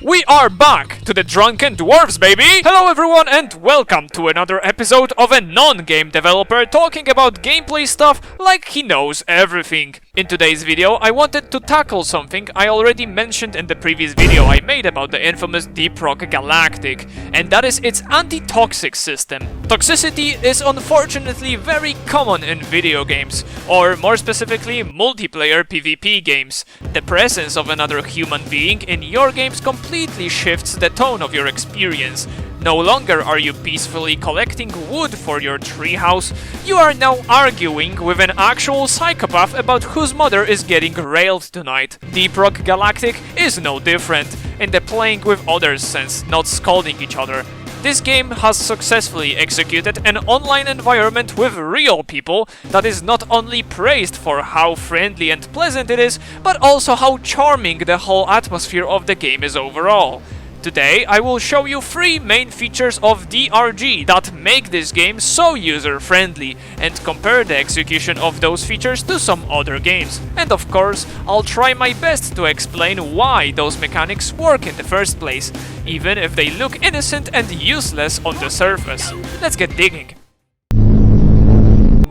We are back to the Drunken Dwarves, baby! Hello everyone and welcome to another episode of a non-game developer talking about gameplay stuff like he knows everything. In today's video, I wanted to tackle something I already mentioned in the previous video I made about the infamous Depp Rock Galactic, and that is its anti-toxic system. Toxicity is unfortunately very common in video games, or more specifically multiplayer PvP games. The presence of another human being in your games completely shifts the tone of your experience. No longer are you peacefully collecting wood for your treehouse, you are now arguing with an actual psychopath about whose mother is getting railed tonight. Depp Rock Galactic is no different, in the playing with others sense, not scolding each other. This game has successfully executed an online environment with real people that is not only praised for how friendly and pleasant it is, but also how charming the whole atmosphere of the game is overall. Today, I will show you 3 main features of DRG that make this game so user-friendly, and compare the execution of those features to some other games. And of course, I'll try my best to explain why those mechanics work in the first place, even if they look innocent and useless on the surface. Let's get digging.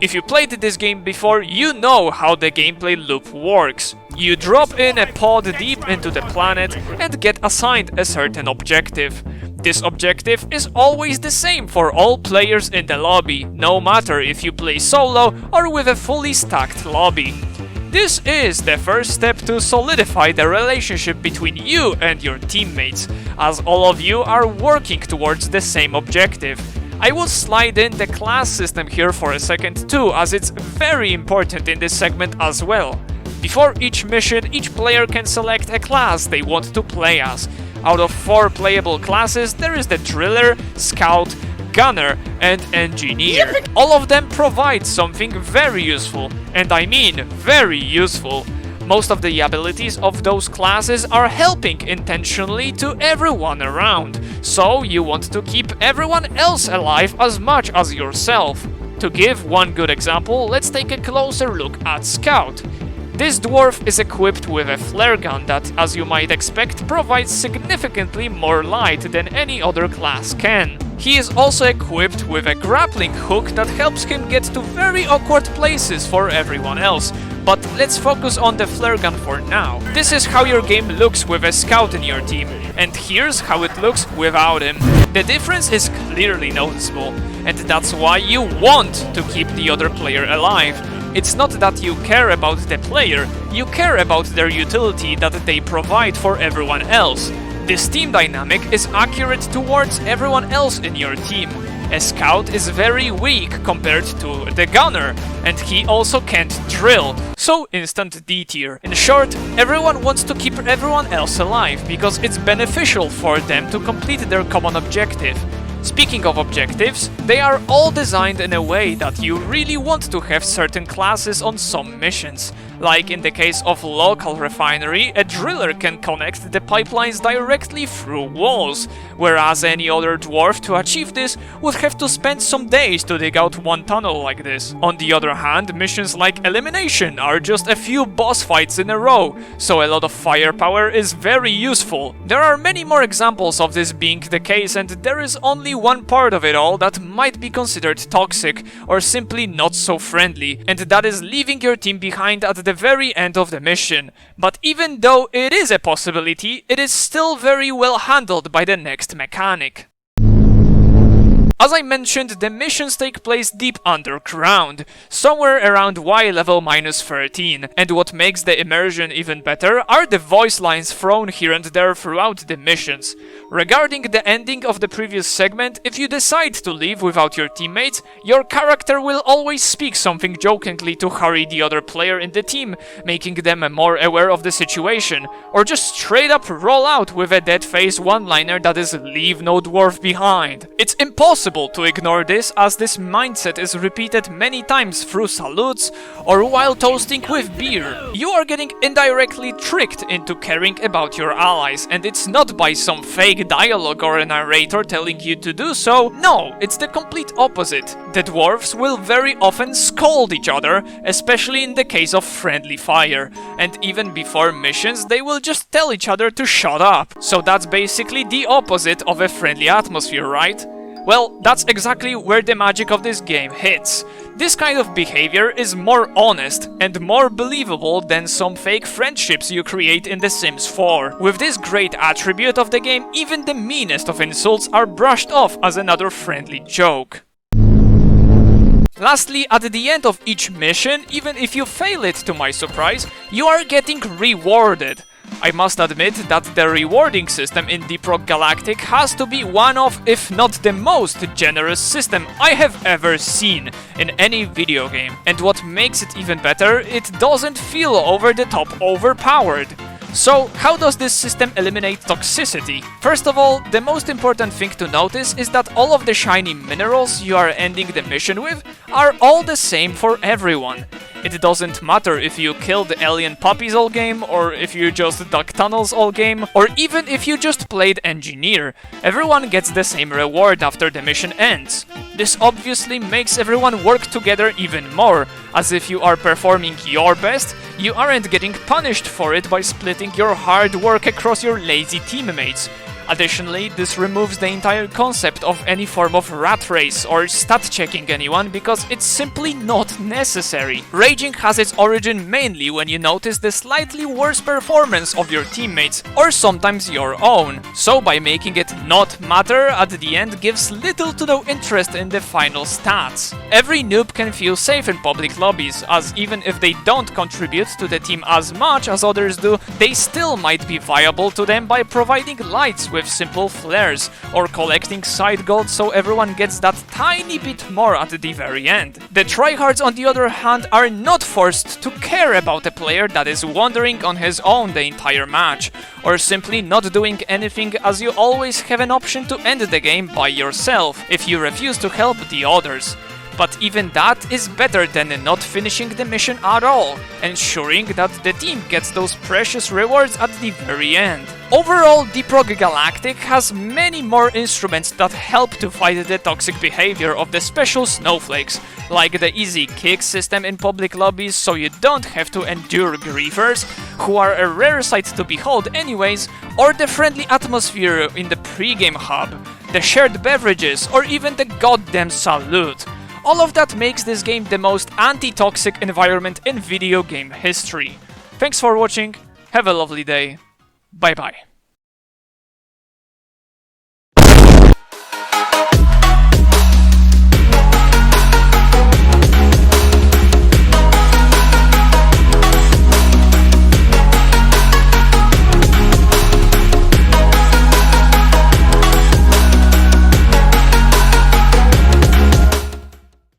If you played this game before, you know how the gameplay loop works. You drop in a pod deep into the planet and get assigned a certain objective. This objective is always the same for all players in the lobby, no matter if you play solo or with a fully stacked lobby. This is the first step to solidify the relationship between you and your teammates, as all of you are working towards the same objective. I will slide in the class system here for a second too, as it's very important in this segment as well. Before each mission, each player can select a class they want to play as. Out of 4 playable classes, there is the Driller, Scout, Gunner, and Engineer. All of them provide something very useful, and I mean very useful. Most of the abilities of those classes are helping intentionally to everyone around, so you want to keep everyone else alive as much as yourself. To give one good example, let's take a closer look at Scout. This dwarf is equipped with a flare gun that, as you might expect, provides significantly more light than any other class can. He is also equipped with a grappling hook that helps him get to very awkward places for everyone else. But let's focus on the flare gun for now. This is how your game looks with a scout in your team, and here's how it looks without him. The difference is clearly noticeable, and that's why you want to keep the other player alive. It's not that you care about the player, you care about their utility that they provide for everyone else. This team dynamic is accurate towards everyone else in your team. A scout is very weak compared to the gunner, and he also can't drill, so instant D tier. In short, everyone wants to keep everyone else alive, because it's beneficial for them to complete their common objective. Speaking of objectives, they are all designed in a way that you really want to have certain classes on some missions. Like in the case of local refinery, a driller can connect the pipelines directly through walls, whereas any other dwarf to achieve this would have to spend some days to dig out one tunnel like this. On the other hand, missions like elimination are just a few boss fights in a row, so a lot of firepower is very useful. There are many more examples of this being the case, and there is only one part of it all that might be considered toxic or simply not so friendly, and that is leaving your team behind at the very end of the mission. But even though it is a possibility, it is still very well handled by the next mechanic. As I mentioned, the missions take place deep underground, somewhere around Y level -13, and what makes the immersion even better are the voice lines thrown here and there throughout the missions. Regarding the ending of the previous segment, if you decide to leave without your teammates, your character will always speak something jokingly to hurry the other player in the team, making them more aware of the situation, or just straight up roll out with a dead face one-liner that is "leave no dwarf behind." It's impossible impossible to ignore this, as this mindset is repeated many times through salutes or while toasting with beer. You are getting indirectly tricked into caring about your allies, and it's not by some fake dialogue or a narrator telling you to do so. No, it's the complete opposite. The dwarves will very often scold each other, especially in the case of friendly fire, and even before missions they will just tell each other to shut up. So that's basically the opposite of a friendly atmosphere, right? Well, that's exactly where the magic of this game hits. This kind of behavior is more honest and more believable than some fake friendships you create in The Sims 4. With this great attribute of the game, even the meanest of insults are brushed off as another friendly joke. Lastly, at the end of each mission, even if you fail it to my surprise, you are getting rewarded. I must admit that the rewarding system in Depp Rock Galactic has to be one of, if not the most generous system I have ever seen in any video game. And what makes it even better, it doesn't feel over the top overpowered. So, how does this system eliminate toxicity? First of all, the most important thing to notice is that all of the shiny minerals you are ending the mission with are all the same for everyone. It doesn't matter if you killed alien puppies all game, or if you just dug tunnels all game, or even if you just played engineer. Everyone gets the same reward after the mission ends. This obviously makes everyone work together even more, as if you are performing your best, you aren't getting punished for it by splitting your hard work across your lazy teammates. Additionally, this removes the entire concept of any form of rat race or stat checking anyone, because it's simply not necessary. Raging has its origin mainly when you notice the slightly worse performance of your teammates, or sometimes your own. So by making it not matter at the end gives little to no interest in the final stats. Every noob can feel safe in public lobbies, as even if they don't contribute to the team as much as others do, they still might be viable to them by providing lights with simple flares, or collecting side gold so everyone gets that tiny bit more at the very end. The tryhards, on the other hand, are not forced to care about a player that is wandering on his own the entire match, or simply not doing anything, as you always have an option to end the game by yourself if you refuse to help the others. But even that is better than not finishing the mission at all, ensuring that the team gets those precious rewards at the very end. Overall, Depp Rock Galactic has many more instruments that help to fight the toxic behavior of the special snowflakes, like the easy kick system in public lobbies so you don't have to endure griefers, who are a rare sight to behold anyways, or the friendly atmosphere in the pregame hub, the shared beverages, or even the goddamn salute. All of that makes this game the most anti-toxic environment in video game history. Thanks for watching, have a lovely day, bye bye.